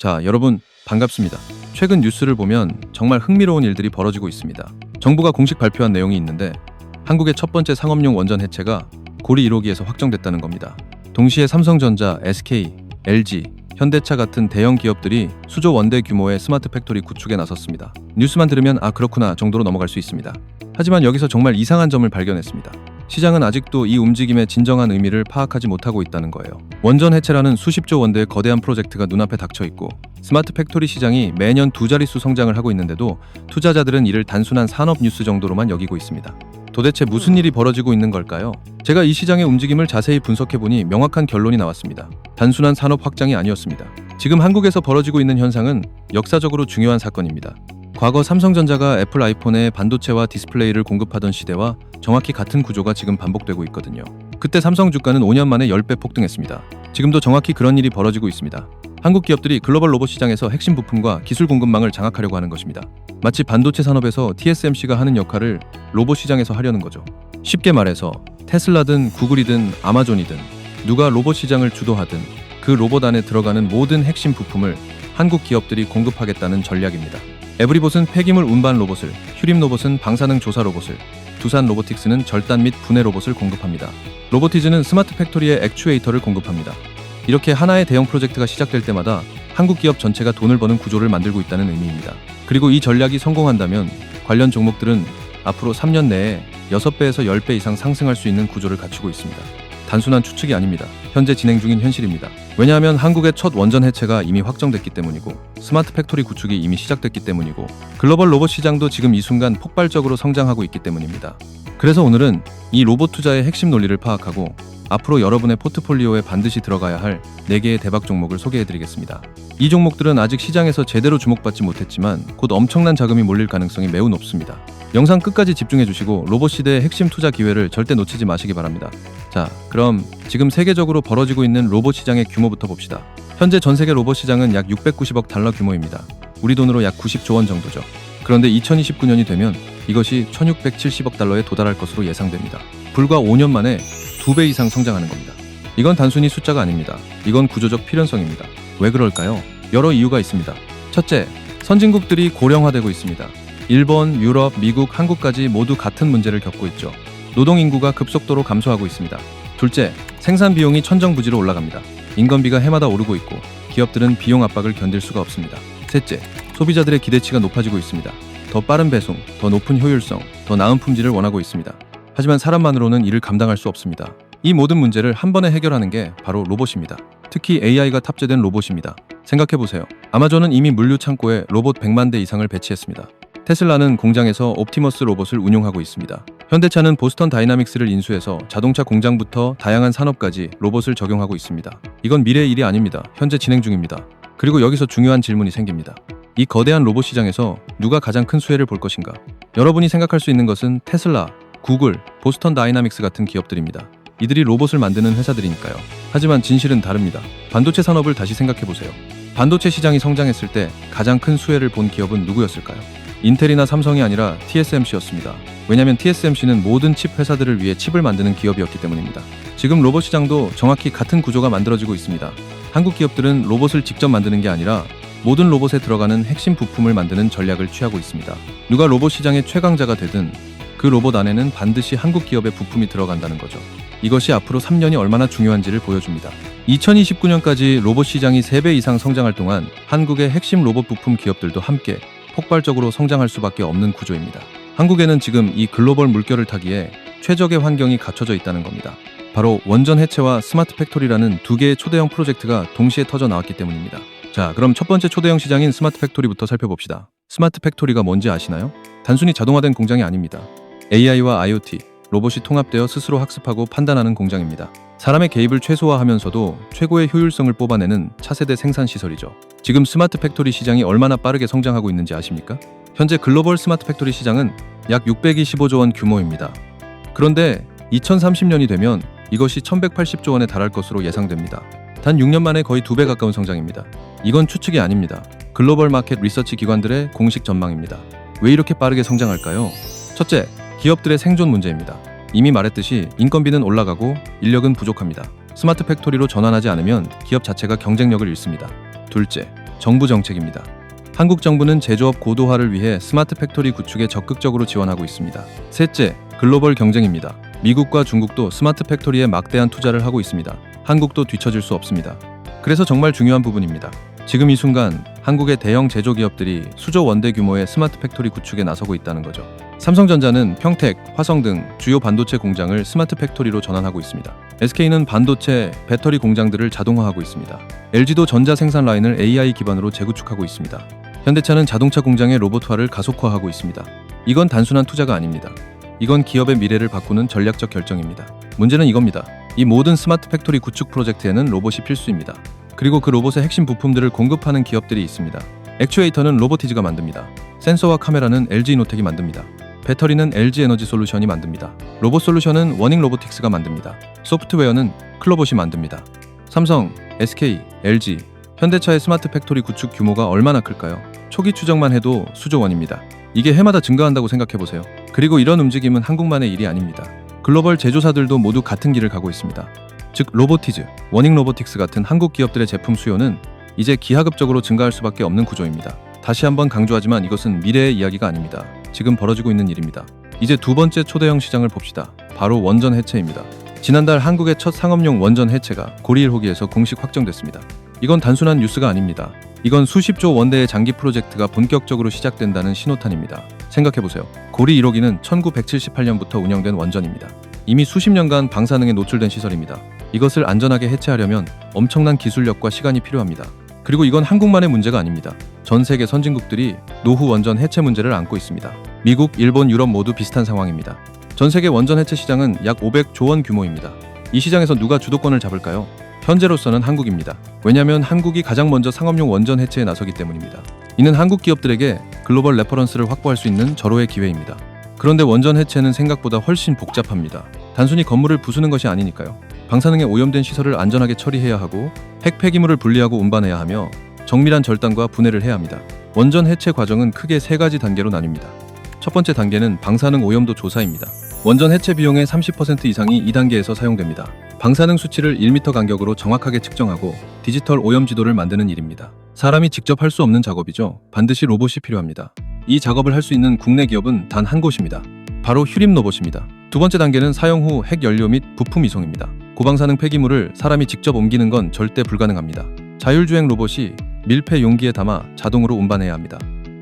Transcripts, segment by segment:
자, 여러분 반갑습니다. 최근 뉴스를 보면 정말 흥미로운 일들이 벌어지고 있습니다. 정부가 공식 발표한 내용이 있는데 한국의 첫 번째 상업용 원전 해체가 고리 1호기에서 확정됐다는 겁니다. 동시에 삼성전자, SK, LG, 현대차 같은 대형 기업들이 수조 원대 규모의 스마트 팩토리 구축에 나섰습니다. 뉴스만 들으면 아 그렇구나 정도로 넘어갈 수 있습니다. 하지만 여기서 정말 이상한 점을 발견했습니다. 시장은 아직도 이 움직임의 진정한 의미를 파악하지 못하고 있다는 거예요. 원전 해체라는 수십조 원대의 거대한 프로젝트가 눈앞에 닥쳐 있고 스마트 팩토리 시장이 매년 두 자릿수 성장을 하고 있는데도 투자자들은 이를 단순한 산업 뉴스 정도로만 여기고 있습니다. 도대체 무슨 일이 벌어지고 있는 걸까요? 제가 이 시장의 움직임을 자세히 분석해보니 명확한 결론이 나왔습니다. 단순한 산업 확장이 아니었습니다. 지금 한국에서 벌어지고 있는 현상은 역사적으로 중요한 사건입니다. 과거 삼성전자가 애플 아이폰에 반도체와 디스플레이를 공급하던 시대와 정확히 같은 구조가 지금 반복되고 있거든요. 그때 삼성 주가는 5년 만에 10배 폭등했습니다. 지금도 정확히 그런 일이 벌어지고 있습니다. 한국 기업들이 글로벌 로봇 시장에서 핵심 부품과 기술 공급망을 장악하려고 하는 것입니다. 마치 반도체 산업에서 TSMC가 하는 역할을 로봇 시장에서 하려는 거죠. 쉽게 말해서 테슬라든 구글이든 아마존이든 누가 로봇 시장을 주도하든 그 로봇 안에 들어가는 모든 핵심 부품을 한국 기업들이 공급하겠다는 전략입니다. 에브리봇은 폐기물 운반 로봇을, 휴림 로봇은 방사능 조사 로봇을, 두산 로보틱스는 절단 및 분해 로봇을 공급합니다. 로보티즈는 스마트 팩토리의 액추에이터를 공급합니다. 이렇게 하나의 대형 프로젝트가 시작될 때마다 한국 기업 전체가 돈을 버는 구조를 만들고 있다는 의미입니다. 그리고 이 전략이 성공한다면 관련 종목들은 앞으로 3년 내에 6배에서 10배 이상 상승할 수 있는 구조를 갖추고 있습니다. 단순한 추측이 아닙니다. 현재 진행 중인 현실입니다. 왜냐하면 한국의 첫 원전 해체가 이미 확정됐기 때문이고 스마트 팩토리 구축이 이미 시작됐기 때문이고 글로벌 로봇 시장도 지금 이 순간 폭발적으로 성장하고 있기 때문입니다. 그래서 오늘은 이 로봇 투자의 핵심 논리를 파악하고 앞으로 여러분의 포트폴리오에 반드시 들어가야 할 4개의 대박 종목을 소개해드리겠습니다. 이 종목들은 아직 시장에서 제대로 주목받지 못했지만 곧 엄청난 자금이 몰릴 가능성이 매우 높습니다. 영상 끝까지 집중해주시고 로봇 시대의 핵심 투자 기회를 절대 놓치지 마시기 바랍니다. 자, 그럼 지금 세계적으로 벌어지고 있는 로봇 시장의 규모부터 봅시다. 현재 전 세계 로봇 시장은 약 690억 달러 규모입니다. 우리 돈으로 약 90조 원 정도죠. 그런데 2029년이 되면 이것이 1670억 달러에 도달할 것으로 예상됩니다. 불과 5년 만에 2배 이상 성장하는 겁니다. 이건 단순히 숫자가 아닙니다. 이건 구조적 필연성입니다. 왜 그럴까요? 여러 이유가 있습니다. 첫째, 선진국들이 고령화되고 있습니다. 일본, 유럽, 미국, 한국까지 모두 같은 문제를 겪고 있죠. 노동인구가 급속도로 감소하고 있습니다. 둘째, 생산 비용이 천정부지로 올라갑니다. 인건비가 해마다 오르고 있고 기업들은 비용 압박을 견딜 수가 없습니다. 셋째, 소비자들의 기대치가 높아지고 있습니다. 더 빠른 배송, 더 높은 효율성, 더 나은 품질을 원하고 있습니다. 하지만 사람만으로는 이를 감당할 수 없습니다. 이 모든 문제를 한 번에 해결하는 게 바로 로봇입니다. 특히 AI가 탑재된 로봇입니다. 생각해보세요. 아마존은 이미 물류 창고에 로봇 100만 대 이상을 배치했습니다. 테슬라는 공장에서 옵티머스 로봇을 운용하고 있습니다. 현대차는 보스턴 다이나믹스를 인수해서 자동차 공장부터 다양한 산업까지 로봇을 적용하고 있습니다. 이건 미래의 일이 아닙니다. 현재 진행 중입니다. 그리고 여기서 중요한 질문이 생깁니다. 이 거대한 로봇 시장에서 누가 가장 큰 수혜를 볼 것인가? 여러분이 생각할 수 있는 것은 테슬라, 구글, 보스턴 다이나믹스 같은 기업들입니다. 이들이 로봇을 만드는 회사들이니까요. 하지만 진실은 다릅니다. 반도체 산업을 다시 생각해보세요. 반도체 시장이 성장했을 때 가장 큰 수혜를 본 기업은 누구였을까요? 인텔이나 삼성이 아니라 TSMC였습니다. 왜냐하면 TSMC는 모든 칩 회사들을 위해 칩을 만드는 기업이었기 때문입니다. 지금 로봇 시장도 정확히 같은 구조가 만들어지고 있습니다. 한국 기업들은 로봇을 직접 만드는 게 아니라 모든 로봇에 들어가는 핵심 부품을 만드는 전략을 취하고 있습니다. 누가 로봇 시장의 최강자가 되든 그 로봇 안에는 반드시 한국 기업의 부품이 들어간다는 거죠. 이것이 앞으로 3년이 얼마나 중요한지를 보여줍니다. 2029년까지 로봇 시장이 3배 이상 성장할 동안 한국의 핵심 로봇 부품 기업들도 함께 폭발적으로 성장할 수밖에 없는 구조입니다. 한국에는 지금 이 글로벌 물결을 타기에 최적의 환경이 갖춰져 있다는 겁니다. 바로 원전 해체와 스마트 팩토리라는 두 개의 초대형 프로젝트가 동시에 터져 나왔기 때문입니다. 자, 그럼 첫 번째 초대형 시장인 스마트 팩토리부터 살펴봅시다. 스마트 팩토리가 뭔지 아시나요? 단순히 자동화된 공장이 아닙니다. AI와 IoT, 로봇이 통합되어 스스로 학습하고 판단하는 공장입니다. 사람의 개입을 최소화하면서도 최고의 효율성을 뽑아내는 차세대 생산 시설이죠. 지금 스마트 팩토리 시장이 얼마나 빠르게 성장하고 있는지 아십니까? 현재 글로벌 스마트 팩토리 시장은 약 625조 원 규모입니다. 그런데 2030년이 되면 이것이 1180조 원에 달할 것으로 예상됩니다. 단 6년 만에 거의 2배 가까운 성장입니다. 이건 추측이 아닙니다. 글로벌 마켓 리서치 기관들의 공식 전망입니다. 왜 이렇게 빠르게 성장할까요? 첫째, 기업들의 생존 문제입니다. 이미 말했듯이 인건비는 올라가고 인력은 부족합니다. 스마트 팩토리로 전환하지 않으면 기업 자체가 경쟁력을 잃습니다. 둘째, 정부 정책입니다. 한국 정부는 제조업 고도화를 위해 스마트 팩토리 구축에 적극적으로 지원하고 있습니다. 셋째, 글로벌 경쟁입니다. 미국과 중국도 스마트 팩토리에 막대한 투자를 하고 있습니다. 한국도 뒤처질 수 없습니다. 그래서 정말 중요한 부분입니다. 지금 이 순간 한국의 대형 제조기업들이 수조 원대 규모의 스마트 팩토리 구축에 나서고 있다는 거죠. 삼성전자는 평택, 화성 등 주요 반도체 공장을 스마트 팩토리로 전환하고 있습니다. SK는 반도체, 배터리 공장들을 자동화하고 있습니다. LG도 전자 생산 라인을 AI 기반으로 재구축하고 있습니다. 현대차는 자동차 공장의 로봇화를 가속화하고 있습니다. 이건 단순한 투자가 아닙니다. 이건 기업의 미래를 바꾸는 전략적 결정입니다. 문제는 이겁니다. 이 모든 스마트 팩토리 구축 프로젝트에는 로봇이 필수입니다. 그리고 그 로봇의 핵심 부품들을 공급하는 기업들이 있습니다. 액추에이터는 로보티즈가 만듭니다. 센서와 카메라는 LG이노텍이 만듭니다. 배터리는 LG에너지솔루션이 만듭니다. 로봇 솔루션은 워닝로보틱스가 만듭니다. 소프트웨어는 클로봇이 만듭니다. 삼성, SK, LG, 현대차의 스마트 팩토리 구축 규모가 얼마나 클까요? 초기 추정만 해도 수조 원입니다. 이게 해마다 증가한다고 생각해보세요. 그리고 이런 움직임은 한국만의 일이 아닙니다. 글로벌 제조사들도 모두 같은 길을 가고 있습니다. 즉 로보티즈, 워닝로보틱스 같은 한국 기업들의 제품 수요는 이제 기하급적으로 증가할 수밖에 없는 구조입니다. 다시 한번 강조하지만 이것은 미래의 이야기가 아닙니다. 지금 벌어지고 있는 일입니다. 이제 두 번째 초대형 시장을 봅시다. 바로 원전 해체입니다. 지난달 한국의 첫 상업용 원전 해체가 고리 1호기에서 공식 확정됐습니다. 이건 단순한 뉴스가 아닙니다. 이건 수십조 원대의 장기 프로젝트가 본격적으로 시작된다는 신호탄입니다. 생각해보세요. 고리 1호기는 1978년부터 운영된 원전입니다. 이미 수십 년간 방사능에 노출된 시설입니다. 이것을 안전하게 해체하려면 엄청난 기술력과 시간이 필요합니다. 그리고 이건 한국만의 문제가 아닙니다. 전 세계 선진국들이 노후 원전 해체 문제를 안고 있습니다. 미국, 일본, 유럽 모두 비슷한 상황입니다. 전 세계 원전 해체 시장은 약 500조 원 규모입니다. 이 시장에서 누가 주도권을 잡을까요? 현재로서는 한국입니다. 왜냐하면 한국이 가장 먼저 상업용 원전 해체에 나서기 때문입니다. 이는 한국 기업들에게 글로벌 레퍼런스를 확보할 수 있는 절호의 기회입니다. 그런데 원전 해체는 생각보다 훨씬 복잡합니다. 단순히 건물을 부수는 것이 아니니까요. 방사능에 오염된 시설을 안전하게 처리해야 하고 핵 폐기물을 분리하고 운반해야 하며 정밀한 절단과 분해를 해야 합니다. 원전 해체 과정은 크게 세 가지 단계로 나뉩니다. 첫 번째 단계는 방사능 오염도 조사입니다. 원전 해체 비용의 30% 이상이 2단계에서 사용됩니다. 방사능 수치를 1m 간격으로 정확하게 측정하고 디지털 오염 지도를 만드는 일입니다. 사람이 직접 할 수 없는 작업이죠. 반드시 로봇이 필요합니다. 이 작업을 할 수 있는 국내 기업은 단 한 곳입니다. 바로 휴림로봇입니다. 두 번째 단계는 사용 후 핵연료 및 부품 이송입니다. 고방사능 폐기물을 사람이 직접 옮기는 건 절대 불가능합니다. 자율주행 로봇이 밀폐 용기에 담아 자동으로 운반해야 합니다.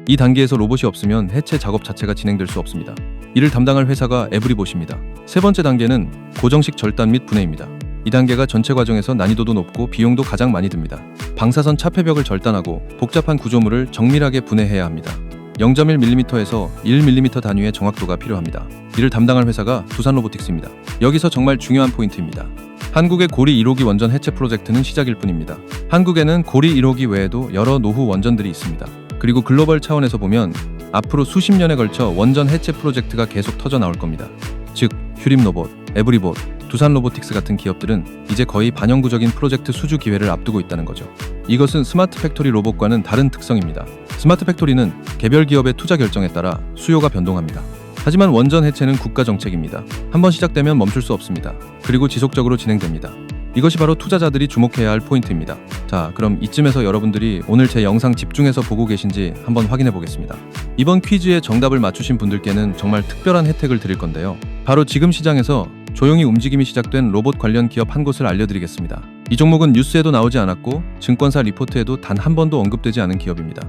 이 단계에서 로봇이 없으면 해체 작업 자체가 진행될 수 없습니다. 이를 담당할 회사가 에브리봇입니다. 세 번째 단계는 고정식 절단 및 분해입니다. 이 단계가 전체 과정에서 난이도도 높고 비용도 가장 많이 듭니다. 방사선 차폐벽을 절단하고 복잡한 구조물을 정밀하게 분해해야 합니다. 0.1mm에서 1mm 단위의 정확도가 필요합니다. 이를 담당할 회사가 두산로보틱스입니다. 여기서 정말 중요한 포인트입니다. 한국의 고리 1호기 원전 해체 프로젝트는 시작일 뿐입니다. 한국에는 고리 1호기 외에도 여러 노후 원전들이 있습니다. 그리고 글로벌 차원에서 보면 앞으로 수십 년에 걸쳐 원전 해체 프로젝트가 계속 터져 나올 겁니다. 즉 휴림로봇, 에브리봇, 두산로보틱스 같은 기업들은 이제 거의 반영구적인 프로젝트 수주 기회를 앞두고 있다는 거죠. 이것은 스마트 팩토리 로봇과는 다른 특성입니다. 스마트 팩토리는 개별 기업의 투자 결정에 따라 수요가 변동합니다. 하지만 원전 해체는 국가 정책입니다. 한번 시작되면 멈출 수 없습니다. 그리고 지속적으로 진행됩니다. 이것이 바로 투자자들이 주목해야 할 포인트입니다. 자, 그럼 이쯤에서 여러분들이 오늘 제 영상 집중해서 보고 계신지 한번 확인해 보겠습니다. 이번 퀴즈의 정답을 맞추신 분들께는 정말 특별한 혜택을 드릴 건데요. 바로 지금 시장에서 조용히 움직임이 시작된 로봇 관련 기업 한 곳을 알려드리겠습니다. 이 종목은 뉴스에도 나오지 않았고 증권사 리포트에도 단 한 번도 언급되지 않은 기업입니다.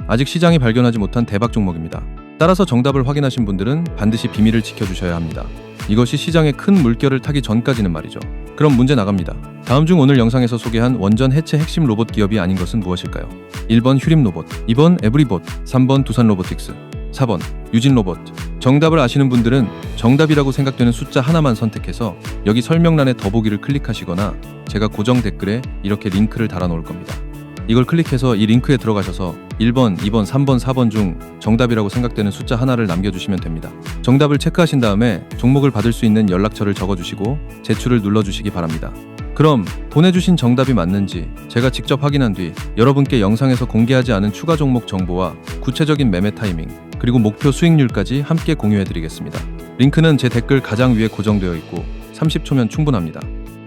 아직 시장이 발견하지 못한 대박 종목입니다. 따라서 정답을 확인하신 분들은 반드시 비밀을 지켜주셔야 합니다. 이것이 시장에 큰 물결을 타기 전까지는 말이죠. 그럼 문제 나갑니다. 다음 중 오늘 영상에서 소개한 원전 해체 핵심 로봇 기업이 아닌 것은 무엇일까요? 1번 휴림로봇, 2번 에브리봇, 3번 두산로보틱스, 4번 유진로봇. 정답을 아시는 분들은 정답이라고 생각되는 숫자 하나만 선택해서 여기 설명란의 더보기를 클릭하시거나 제가 고정 댓글에 이렇게 링크를 달아 놓을 겁니다. 이걸 클릭해서 이 링크에 들어가셔서 1번, 2번, 3번, 4번 중 정답이라고 생각되는 숫자 하나를 남겨주시면 됩니다. 정답을 체크하신 다음에 종목을 받을 수 있는 연락처를 적어주시고 제출을 눌러주시기 바랍니다. 그럼 보내주신 정답이 맞는지 제가 직접 확인한 뒤 여러분께 영상에서 공개하지 않은 추가 종목 정보와 구체적인 매매 타이밍 그리고 목표 수익률까지 함께 공유해드리겠습니다. 링크는 제 댓글 가장 위에 고정되어 있고 30초면 충분합니다.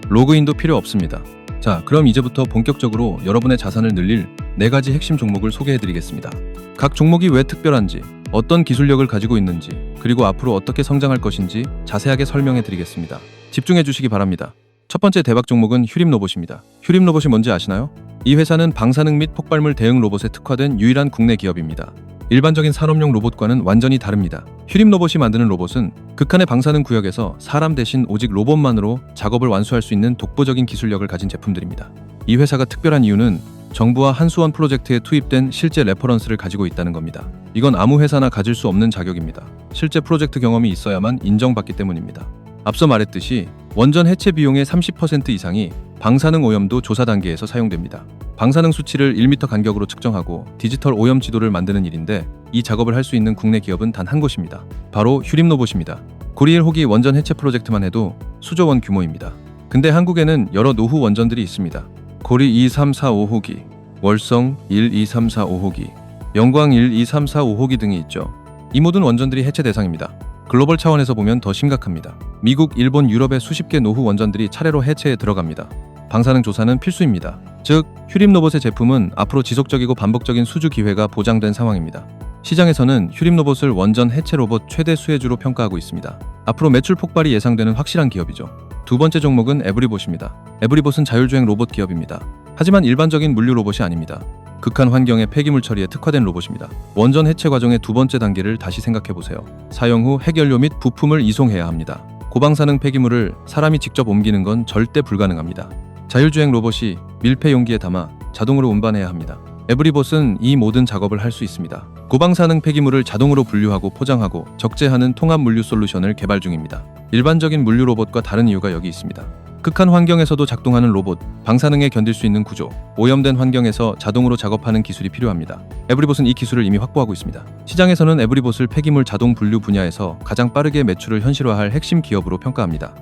로그인도 필요 없습니다. 자, 그럼 이제부터 본격적으로 여러분의 자산을 늘릴 4가지 핵심 종목을 소개해드리겠습니다. 각 종목이 왜 특별한지, 어떤 기술력을 가지고 있는지, 그리고 앞으로 어떻게 성장할 것인지 자세하게 설명해드리겠습니다. 집중해주시기 바랍니다. 첫 번째 대박 종목은 휴림로봇입니다. 휴림로봇이 뭔지 아시나요? 이 회사는 방사능 및 폭발물 대응 로봇에 특화된 유일한 국내 기업입니다. 일반적인 산업용 로봇과는 완전히 다릅니다. 휴림로봇이 만드는 로봇은 극한의 방사능 구역에서 사람 대신 오직 로봇만으로 작업을 완수할 수 있는 독보적인 기술력을 가진 제품들입니다. 이 회사가 특별한 이유는 정부와 한수원 프로젝트에 투입된 실제 레퍼런스를 가지고 있다는 겁니다. 이건 아무 회사나 가질 수 없는 자격입니다. 실제 프로젝트 경험이 있어야만 인정받기 때문입니다. 앞서 말했듯이 원전 해체 비용의 30% 이상이 방사능 오염도 조사 단계에서 사용됩니다. 방사능 수치를 1m 간격으로 측정하고 디지털 오염 지도를 만드는 일인데 이 작업을 할 수 있는 국내 기업은 단 한 곳입니다. 바로 휴림로봇입니다. 고리 1호기 원전 해체 프로젝트만 해도 수조 원 규모입니다. 근데 한국에는 여러 노후 원전들이 있습니다. 고리 2, 3, 4, 5호기, 월성 1, 2, 3, 4, 5호기, 영광 1, 2, 3, 4, 5호기 등이 있죠. 이 모든 원전들이 해체 대상입니다. 글로벌 차원에서 보면 더 심각합니다. 미국, 일본, 유럽의 수십 개 노후 원전들이 차례로 해체에 들어갑니다. 방사능 조사는 필수입니다. 즉, 휴림로봇의 제품은 앞으로 지속적이고 반복적인 수주 기회가 보장된 상황입니다. 시장에서는 휴림로봇을 원전 해체 로봇 최대 수혜주로 평가하고 있습니다. 앞으로 매출 폭발이 예상되는 확실한 기업이죠. 두 번째 종목은 에브리봇입니다. 에브리봇은 자율주행 로봇 기업입니다. 하지만 일반적인 물류 로봇이 아닙니다. 극한 환경의 폐기물 처리에 특화된 로봇입니다. 원전 해체 과정의 두 번째 단계를 다시 생각해보세요. 사용 후 핵연료 및 부품을 이송해야 합니다. 고방사능 폐기물을 사람이 직접 옮기는 건 절대 불가능합니다. 자율주행 로봇이 밀폐 용기에 담아 자동으로 운반해야 합니다. 에브리봇은 이 모든 작업을 할 수 있습니다. 고방사능 폐기물을 자동으로 분류하고 포장하고 적재하는 통합 물류 솔루션을 개발 중입니다. 일반적인 물류 로봇과 다른 이유가 여기 있습니다. 극한 환경에서도 작동하는 로봇, 방사능에 견딜 수 있는 구조, 오염된 환경에서 자동으로 작업하는 기술이 필요합니다. 에브리봇은 이 기술을 이미 확보하고 있습니다. 시장에서는 에브리봇을 폐기물 자동 분류 분야에서 가장 빠르게 매출을 현실화할 핵심 기업으로 평가합니다.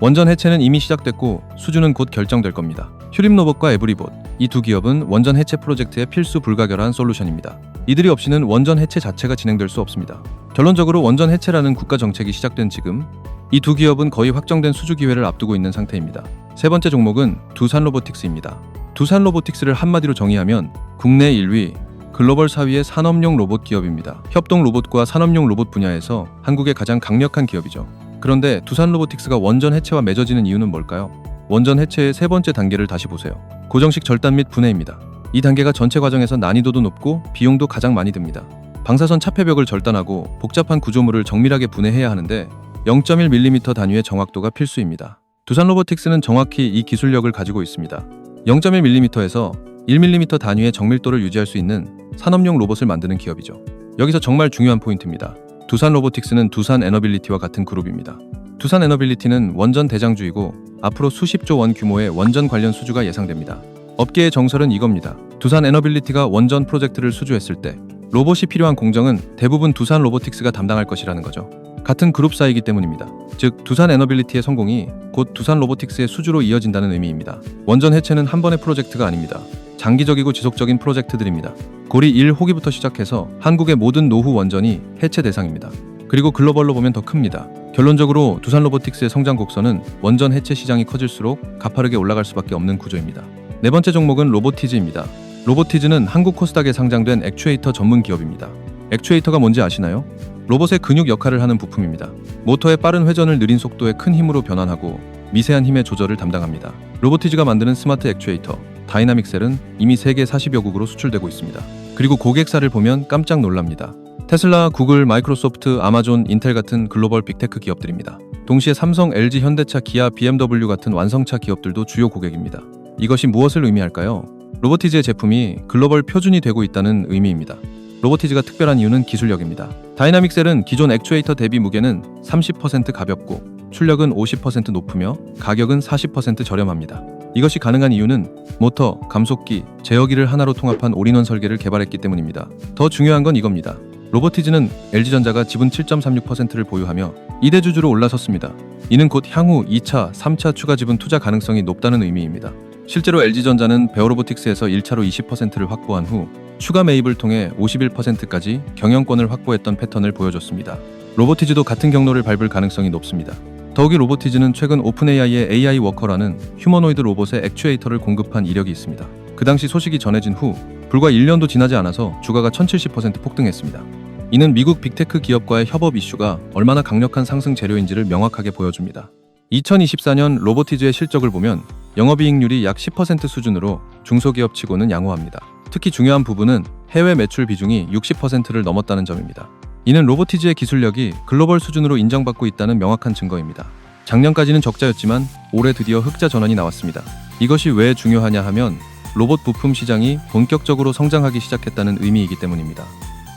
원전 해체는 이미 시작됐고 수주는 곧 결정될 겁니다. 휴림로봇과 에브리봇, 이 두 기업은 원전 해체 프로젝트의 필수 불가결한 솔루션입니다. 이들이 없이는 원전 해체 자체가 진행될 수 없습니다. 결론적으로 원전 해체라는 국가 정책이 시작된 지금 이 두 기업은 거의 확정된 수주 기회를 앞두고 있는 상태입니다. 세 번째 종목은 두산로보틱스입니다. 두산로보틱스를 한마디로 정의하면 국내 1위, 글로벌 4위의 산업용 로봇 기업입니다. 협동 로봇과 산업용 로봇 분야에서 한국의 가장 강력한 기업이죠. 그런데 두산로보틱스가 원전 해체와 맺어지는 이유는 뭘까요? 원전 해체의 세 번째 단계를 다시 보세요. 고정식 절단 및 분해입니다. 이 단계가 전체 과정에서 난이도도 높고 비용도 가장 많이 듭니다. 방사선 차폐벽을 절단하고 복잡한 구조물을 정밀하게 분해해야 하는데 0.1mm 단위의 정확도가 필수입니다. 두산로보틱스는 정확히 이 기술력을 가지고 있습니다. 0.1mm에서 1mm 단위의 정밀도를 유지할 수 있는 산업용 로봇을 만드는 기업이죠. 여기서 정말 중요한 포인트입니다. 두산로보틱스는 두산에너빌리티와 같은 그룹입니다. 두산에너빌리티는 원전 대장주이고 앞으로 수십조 원 규모의 원전 관련 수주가 예상됩니다. 업계의 정설은 이겁니다. 두산에너빌리티가 원전 프로젝트를 수주했을 때 로봇이 필요한 공정은 대부분 두산로보틱스가 담당할 것이라는 거죠. 같은 그룹사이기 때문입니다. 즉, 두산에너빌리티의 성공이 곧 두산로보틱스의 수주로 이어진다는 의미입니다. 원전 해체는 한 번의 프로젝트가 아닙니다. 장기적이고 지속적인 프로젝트들입니다. 고리 1호기부터 시작해서 한국의 모든 노후 원전이 해체 대상입니다. 그리고 글로벌로 보면 더 큽니다. 결론적으로 두산로보틱스의 성장 곡선은 원전 해체 시장이 커질수록 가파르게 올라갈 수밖에 없는 구조입니다. 네 번째 종목은 로보티즈입니다. 로보티즈는 한국 코스닥에 상장된 액추에이터 전문 기업입니다. 액추에이터가 뭔지 아시나요? 로봇의 근육 역할을 하는 부품입니다. 모터의 빠른 회전을 느린 속도에 큰 힘으로 변환하고 미세한 힘의 조절을 담당합니다. 로보티즈가 만드는 스마트 액추에이터 다이나믹셀은 이미 세계 40여국으로 수출되고 있습니다. 그리고 고객사를 보면 깜짝 놀랍니다. 테슬라, 구글, 마이크로소프트, 아마존, 인텔 같은 글로벌 빅테크 기업들입니다. 동시에 삼성, LG, 현대차, 기아, BMW 같은 완성차 기업들도 주요 고객입니다. 이것이 무엇을 의미할까요? 로보티즈의 제품이 글로벌 표준이 되고 있다는 의미입니다. 로보티즈가 특별한 이유는 기술력입니다. 다이나믹셀은 기존 액추에이터 대비 무게는 30% 가볍고 출력은 50% 높으며 가격은 40% 저렴합니다. 이것이 가능한 이유는 모터, 감속기, 제어기를 하나로 통합한 올인원 설계를 개발했기 때문입니다. 더 중요한 건 이겁니다. 로보티즈는 LG전자가 지분 7.36%를 보유하며 2대 주주로 올라섰습니다. 이는 곧 향후 2차, 3차 추가 지분 투자 가능성이 높다는 의미입니다. 실제로 LG전자는 베어로보틱스에서 1차로 20%를 확보한 후 추가 매입을 통해 51%까지 경영권을 확보했던 패턴을 보여줬습니다. 로보티즈도 같은 경로를 밟을 가능성이 높습니다. 더욱이 로보티즈는 최근 오픈AI의 AI 워커라는 휴머노이드 로봇의 액추에이터를 공급한 이력이 있습니다. 그 당시 소식이 전해진 후 불과 1년도 지나지 않아서 주가가 1070% 폭등했습니다. 이는 미국 빅테크 기업과의 협업 이슈가 얼마나 강력한 상승 재료인지를 명확하게 보여줍니다. 2024년 로보티즈의 실적을 보면 영업이익률이 약 10% 수준으로 중소기업치고는 양호합니다. 특히 중요한 부분은 해외 매출 비중이 60%를 넘었다는 점입니다. 이는 로보티즈의 기술력이 글로벌 수준으로 인정받고 있다는 명확한 증거입니다. 작년까지는 적자였지만 올해 드디어 흑자 전환이 나왔습니다. 이것이 왜 중요하냐 하면 로봇 부품 시장이 본격적으로 성장하기 시작했다는 의미이기 때문입니다.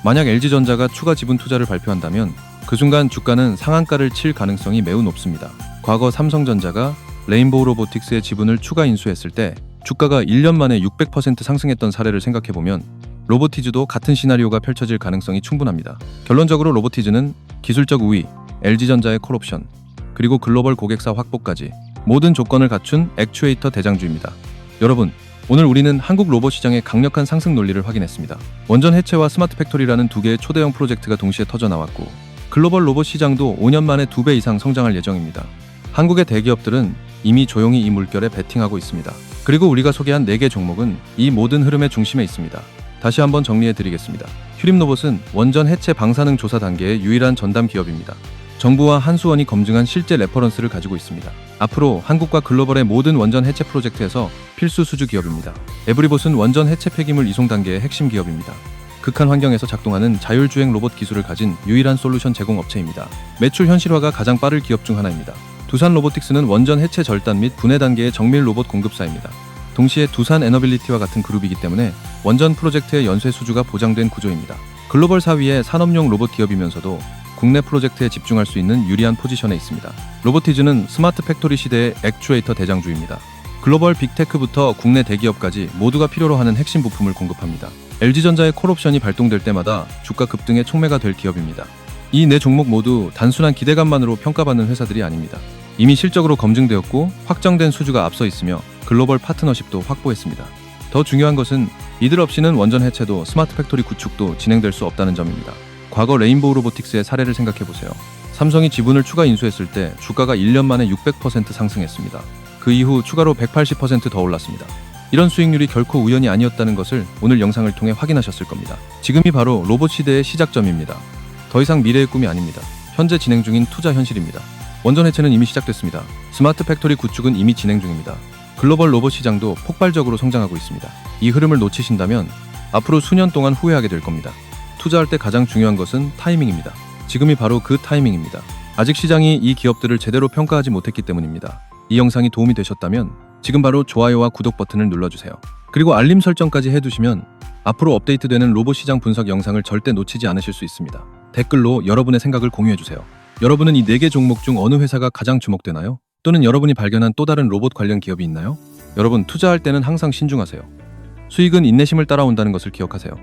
만약 LG전자가 추가 지분 투자를 발표한다면 그 순간 주가는 상한가를 칠 가능성이 매우 높습니다. 과거 삼성전자가 레인보우 로보틱스의 지분을 추가 인수했을 때 주가가 1년 만에 600% 상승했던 사례를 생각해보면 로보티즈도 같은 시나리오가 펼쳐질 가능성이 충분합니다. 결론적으로 로보티즈는 기술적 우위, LG전자의 콜옵션, 그리고 글로벌 고객사 확보까지 모든 조건을 갖춘 액추에이터 대장주입니다. 여러분, 오늘 우리는 한국 로봇 시장의 강력한 상승 논리를 확인했습니다. 원전 해체와 스마트 팩토리라는 두 개의 초대형 프로젝트가 동시에 터져나왔고 글로벌 로봇 시장도 5년 만에 2배 이상 성장할 예정입니다. 한국의 대기업들은 이미 조용히 이 물결에 베팅하고 있습니다. 그리고 우리가 소개한 4개 종목은 이 모든 흐름의 중심에 있습니다. 다시 한번 정리해드리겠습니다. 휴림로봇은 원전 해체 방사능 조사 단계의 유일한 전담 기업입니다. 정부와 한수원이 검증한 실제 레퍼런스를 가지고 있습니다. 앞으로 한국과 글로벌의 모든 원전 해체 프로젝트에서 필수 수주 기업입니다. 에브리봇은 원전 해체 폐기물 이송 단계의 핵심 기업입니다. 극한 환경에서 작동하는 자율주행 로봇 기술을 가진 유일한 솔루션 제공 업체입니다. 매출 현실화가 가장 빠를 기업 중 하나입니다. 두산 로보틱스는 원전 해체 절단 및 분해 단계의 정밀 로봇 공급사입니다. 동시에 두산 에너빌리티와 같은 그룹이기 때문에 원전 프로젝트의 연쇄 수주가 보장된 구조입니다. 글로벌 4위의 산업용 로봇 기업이면서도 국내 프로젝트에 집중할 수 있는 유리한 포지션에 있습니다. 로보티즈는 스마트 팩토리 시대의 액추에이터 대장주입니다. 글로벌 빅테크부터 국내 대기업까지 모두가 필요로 하는 핵심 부품을 공급합니다. LG전자의 콜옵션이 발동될 때마다 주가 급등의 촉매가 될 기업입니다. 이 4종목 모두 단순한 기대감만으로 평가받는 회사들이 아닙니다. 이미 실적으로 검증되었고 확정된 수주가 앞서 있으며 글로벌 파트너십도 확보했습니다. 더 중요한 것은 이들 없이는 원전 해체도 스마트 팩토리 구축도 진행될 수 없다는 점입니다. 과거 레인보우 로보틱스의 사례를 생각해보세요. 삼성이 지분을 추가 인수했을 때 주가가 1년 만에 600% 상승했습니다. 그 이후 추가로 180% 더 올랐습니다. 이런 수익률이 결코 우연이 아니었다는 것을 오늘 영상을 통해 확인하셨을 겁니다. 지금이 바로 로봇 시대의 시작점입니다. 더 이상 미래의 꿈이 아닙니다. 현재 진행 중인 투자 현실입니다. 원전 해체는 이미 시작됐습니다. 스마트 팩토리 구축은 이미 진행 중입니다. 글로벌 로봇 시장도 폭발적으로 성장하고 있습니다. 이 흐름을 놓치신다면 앞으로 수년 동안 후회하게 될 겁니다. 투자할 때 가장 중요한 것은 타이밍입니다. 지금이 바로 그 타이밍입니다. 아직 시장이 이 기업들을 제대로 평가하지 못했기 때문입니다. 이 영상이 도움이 되셨다면 지금 바로 좋아요와 구독 버튼을 눌러주세요. 그리고 알림 설정까지 해두시면 앞으로 업데이트되는 로봇 시장 분석 영상을 절대 놓치지 않으실 수 있습니다. 댓글로 여러분의 생각을 공유해주세요. 여러분은 이 4개 종목 중 어느 회사가 가장 주목되나요? 또는 여러분이 발견한 또 다른 로봇 관련 기업이 있나요? 여러분, 투자할 때는 항상 신중하세요. 수익은 인내심을 따라온다는 것을 기억하세요.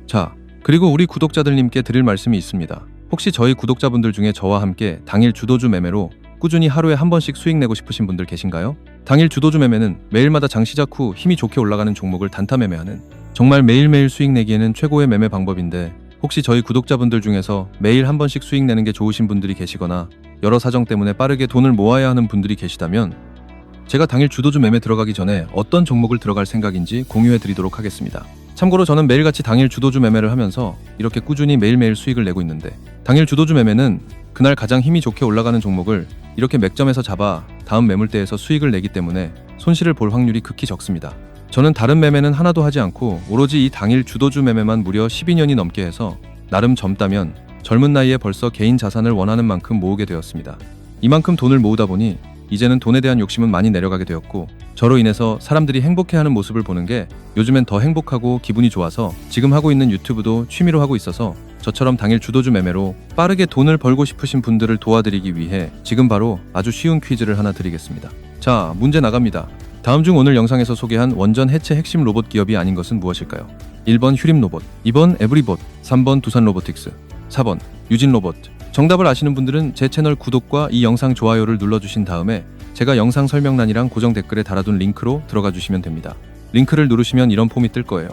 자, 그리고 우리 구독자들님께 드릴 말씀이 있습니다. 혹시 저희 구독자분들 중에 저와 함께 당일 주도주 매매로 꾸준히 하루에 한 번씩 수익 내고 싶으신 분들 계신가요? 당일 주도주 매매는 매일마다 장 시작 후 힘이 좋게 올라가는 종목을 단타 매매하는 정말 매일매일 수익 내기에는 최고의 매매 방법인데 혹시 저희 구독자분들 중에서 매일 한 번씩 수익 내는 게 좋으신 분들이 계시거나 여러 사정 때문에 빠르게 돈을 모아야 하는 분들이 계시다면 제가 당일 주도주 매매 들어가기 전에 어떤 종목을 들어갈 생각인지 공유해 드리도록 하겠습니다. 참고로 저는 매일같이 당일 주도주 매매를 하면서 이렇게 꾸준히 매일매일 수익을 내고 있는데 당일 주도주 매매는 그날 가장 힘이 좋게 올라가는 종목을 이렇게 맥점에서 잡아 다음 매물대에서 수익을 내기 때문에 손실을 볼 확률이 극히 적습니다. 저는 다른 매매는 하나도 하지 않고 오로지 이 당일 주도주 매매만 무려 12년이 넘게 해서 나름 젊다면 젊은 나이에 벌써 개인 자산을 원하는 만큼 모으게 되었습니다. 이만큼 돈을 모으다 보니 이제는 돈에 대한 욕심은 많이 내려가게 되었고 저로 인해서 사람들이 행복해하는 모습을 보는 게 요즘엔 더 행복하고 기분이 좋아서 지금 하고 있는 유튜브도 취미로 하고 있어서 저처럼 당일 주도주 매매로 빠르게 돈을 벌고 싶으신 분들을 도와드리기 위해 지금 바로 아주 쉬운 퀴즈를 하나 드리겠습니다. 자, 문제 나갑니다. 다음 중 오늘 영상에서 소개한 원전 해체 핵심 로봇 기업이 아닌 것은 무엇일까요? 1번 휴림로봇, 2번 에브리봇, 3번 두산 로보틱스, 4번 유진로봇. 정답을 아시는 분들은 제 채널 구독과 이 영상 좋아요를 눌러주신 다음에 제가 영상 설명란이랑 고정 댓글에 달아둔 링크로 들어가 주시면 됩니다. 링크를 누르시면 이런 폼이 뜰 거예요.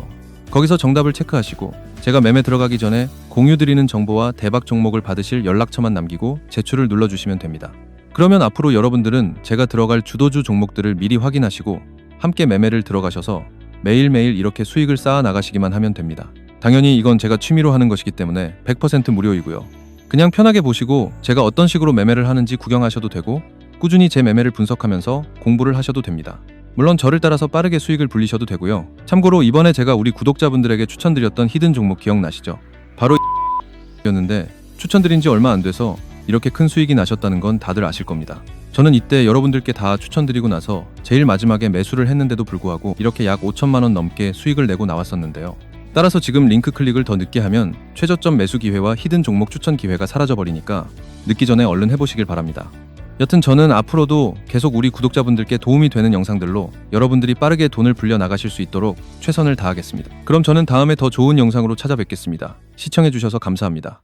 거기서 정답을 체크하시고 제가 매매 들어가기 전에 공유드리는 정보와 대박 종목을 받으실 연락처만 남기고 제출을 눌러주시면 됩니다. 그러면 앞으로 여러분들은 제가 들어갈 주도주 종목들을 미리 확인하시고 함께 매매를 들어가셔서 매일매일 이렇게 수익을 쌓아 나가시기만 하면 됩니다. 당연히 이건 제가 취미로 하는 것이기 때문에 100% 무료이고요. 그냥 편하게 보시고 제가 어떤 식으로 매매를 하는지 구경하셔도 되고 꾸준히 제 매매를 분석하면서 공부를 하셔도 됩니다. 물론 저를 따라서 빠르게 수익을 불리셔도 되고요. 참고로 이번에 제가 우리 구독자분들에게 추천드렸던 히든 종목 기억나시죠? 바로 였는데 추천드린 지 얼마 안 돼서 이렇게 큰 수익이 나셨다는 건 다들 아실 겁니다. 저는 이때 여러분들께 다 추천드리고 나서 제일 마지막에 매수를 했는데도 불구하고 이렇게 약 5천만 원 넘게 수익을 내고 나왔었는데요. 따라서 지금 링크 클릭을 더 늦게 하면 최저점 매수 기회와 히든 종목 추천 기회가 사라져버리니까 늦기 전에 얼른 해보시길 바랍니다. 여튼 저는 앞으로도 계속 우리 구독자분들께 도움이 되는 영상들로 여러분들이 빠르게 돈을 불려 나가실 수 있도록 최선을 다하겠습니다. 그럼 저는 다음에 더 좋은 영상으로 찾아뵙겠습니다. 시청해주셔서 감사합니다.